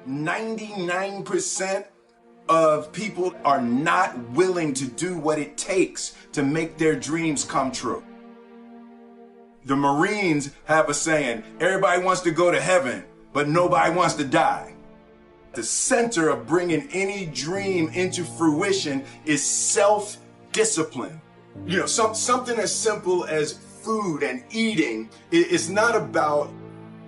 99% of people are not willing to do what it takes to make their dreams come true. The Marines have a saying, everybody wants to go to heaven, but nobody wants to die. The center of bringing any dream into fruition is self-discipline. You know, something as simple as food and eating is not about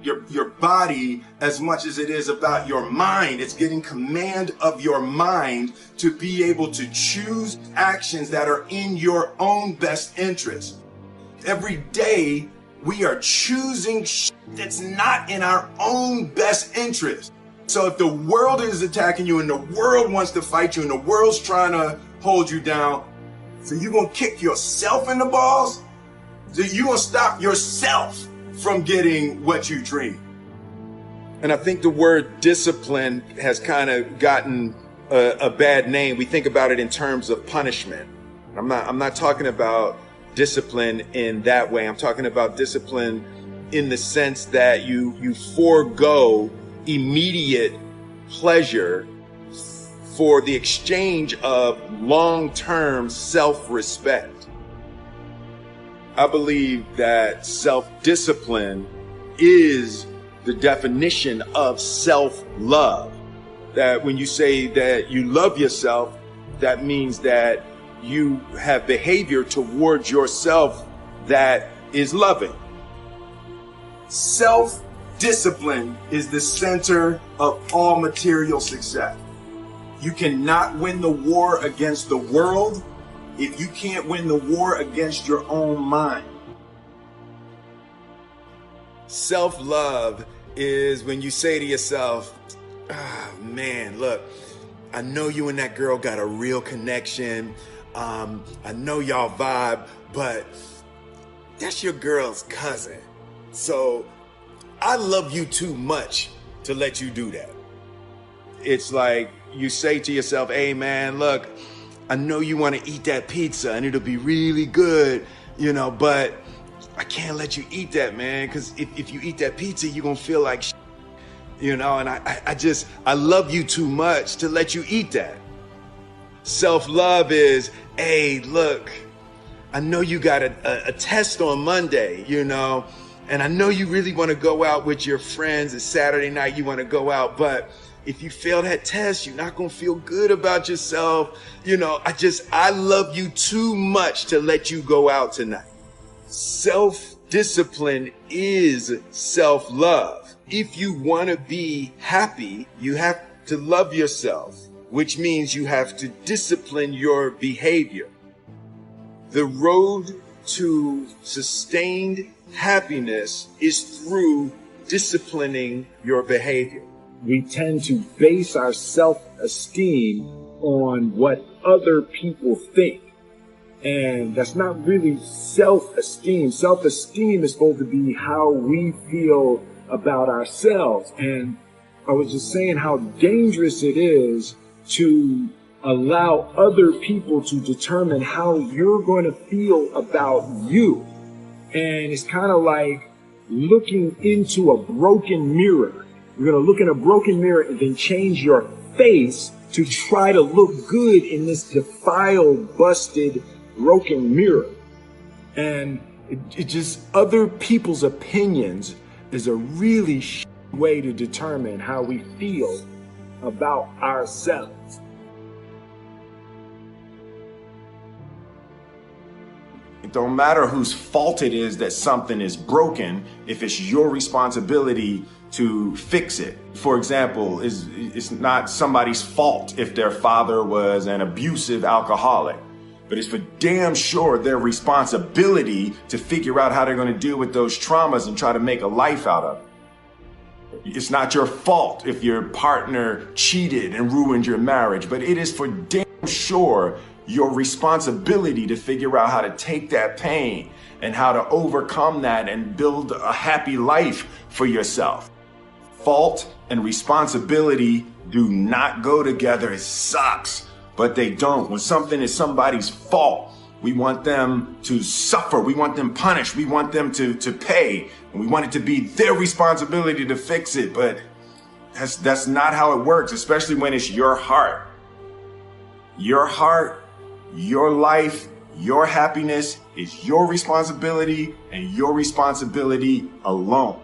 your body as much as it is about your mind. It's getting command of your mind to be able to choose actions that are in your own best interest. Every day we are choosing that's not in our own best interest. So if the world is attacking you and the world wants to fight you and the world's trying to hold you down, so you're going to kick yourself in the balls? So you're going to stop yourself from getting what you dream. And I think the word discipline has kind of gotten a bad name. We think about it in terms of punishment. I'm not talking about discipline in that way. I'm talking about discipline in the sense that you forego immediate pleasure for the exchange of long-term self-respect. I believe that self-discipline is the definition of self-love. That when you say that you love yourself, that means that you have behavior towards yourself that is loving. Self-discipline is the center of all material success. You cannot win the war against the world if you can't win the war against your own mind. Self-love is when you say to yourself, man, look, I know you and that girl got a real connection. I know y'all vibe, but that's your girl's cousin. So I love you too much to let you do that. It's like you say to yourself, hey man, look, I know you want to eat that pizza and it'll be really good, you know, but I can't let you eat that, man, because if you eat that pizza, you're going to feel like shit, you know, and I love you too much to let you eat that. Self-love is, hey, look, I know you got a test on Monday, you know, and I know you really want to go out with your friends. It's Saturday night, you want to go out, but if you fail that test, you're not going to feel good about yourself. You know, I love you too much to let you go out tonight. Self-discipline is self-love. If you want to be happy, you have to love yourself, which means you have to discipline your behavior. The road to sustained happiness is through disciplining your behavior. We tend to base our self-esteem on what other people think. And that's not really self-esteem. Self-esteem is supposed to be how we feel about ourselves. And I was just saying how dangerous it is to allow other people to determine how you're going to feel about you. And it's kind of like looking into a broken mirror. You're going to look in a broken mirror and then change your face to try to look good in this defiled, busted, broken mirror. And it just, other people's opinions is a really way to determine how we feel about ourselves. It don't matter whose fault it is that something is broken if it's your responsibility to fix it. For example, it's not somebody's fault if their father was an abusive alcoholic, but it's for damn sure their responsibility to figure out how they're going to deal with those traumas and try to make a life out of it. It's not your fault if your partner cheated and ruined your marriage, but it is for damn sure your responsibility to figure out how to take that pain and how to overcome that and build a happy life for yourself. Fault and responsibility do not go together. It sucks, but they don't. When something is somebody's fault, we want them to suffer. We want them punished. We want them to pay. And we want it to be their responsibility to fix it. But That's not how it works, especially when it's your heart. Your heart, your life, your happiness is your responsibility and your responsibility alone.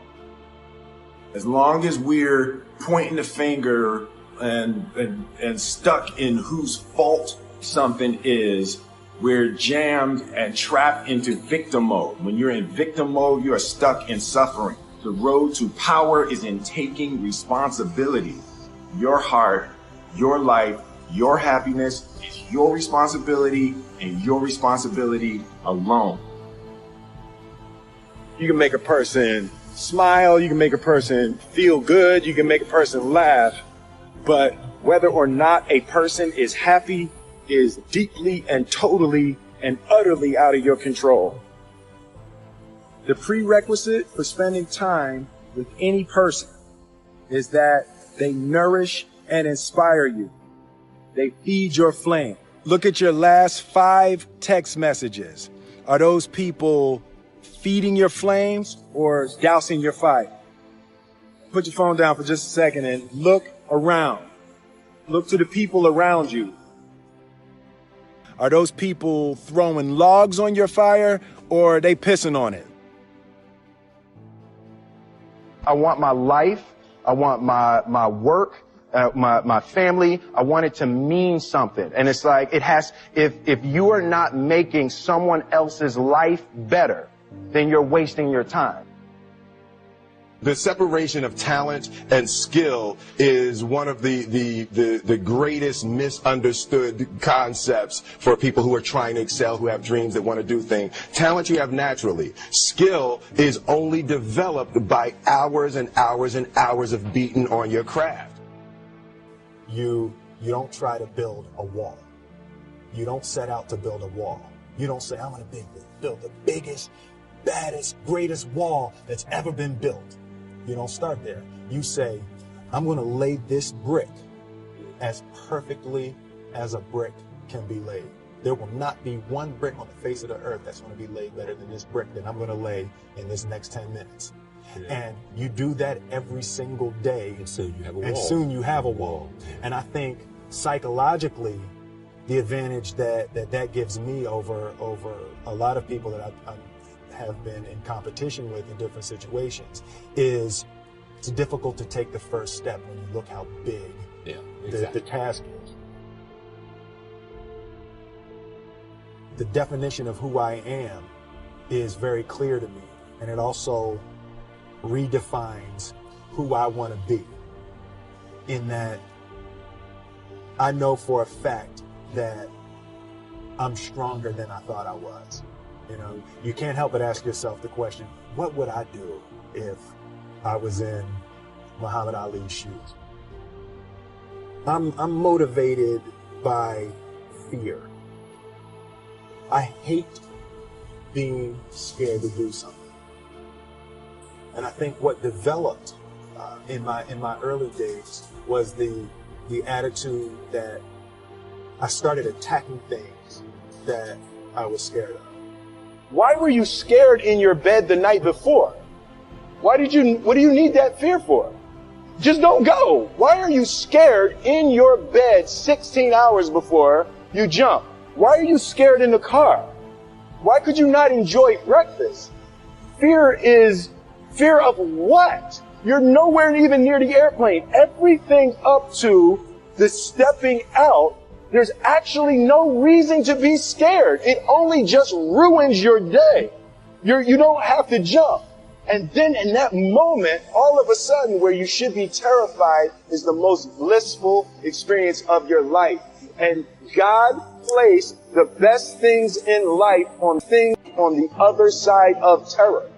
As long as we're pointing the finger and stuck in whose fault something is, we're jammed and trapped into victim mode. When you're in victim mode, you are stuck in suffering. The road to power is in taking responsibility. Your heart, your life, your happiness is your responsibility and your responsibility alone. You can make a person smile, you can make a person feel good, you can make a person laugh, but whether or not a person is happy is deeply and totally and utterly out of your control. The prerequisite for spending time with any person is that they nourish and inspire you. They feed your flame. Look at your last 5 text messages. Are those people feeding your flames or dousing your fire? Put your phone down for just a second and look around. Look to the people around you. Are those people throwing logs on your fire or are they pissing on it? I want my life, I want my work, my family, I want it to mean something. And it's like, if you are not making someone else's life better, then you're wasting your time. The separation of talent and skill is one of the greatest misunderstood concepts for people who are trying to excel, who have dreams, that want to do things. Talent you have naturally. Skill is only developed by hours and hours and hours of beating on your craft. You don't try to build a wall. You don't set out to build a wall. You don't say, I'm going to build the biggest, baddest, greatest wall that's ever been built. You don't start there. You say, I'm going to lay this brick as perfectly as a brick can be laid. There will not be one brick on the face of the earth that's going to be laid better than this brick that I'm going to lay in this next 10 minutes. Yeah. And you do that every single day. And soon you have a wall. And soon you have a wall. And I think psychologically, the advantage that gives me over a lot of people that I have been in competition with in different situations is it's difficult to take the first step when you look how big the task is. The definition of who I am is very clear to me, and it also redefines who I want to be, in that I know for a fact that I'm stronger than I thought I was. You know, you can't help but ask yourself the question, what would I do if I was in Muhammad Ali's shoes? I'm motivated by fear. I hate being scared to do something. And I think what developed in my early days was the attitude that I started attacking things that I was scared of. Why were you scared in your bed the night before? What do you need that fear for? Just don't go. Why are you scared in your bed 16 hours before you jump? Why are you scared in the car? Why could you not enjoy breakfast? Fear of what? You're nowhere even near the airplane. Everything up to the stepping out, there's actually no reason to be scared. It only just ruins your day. You don't have to jump. And then in that moment, all of a sudden, where you should be terrified is the most blissful experience of your life. And God placed the best things in life on the other side of terror.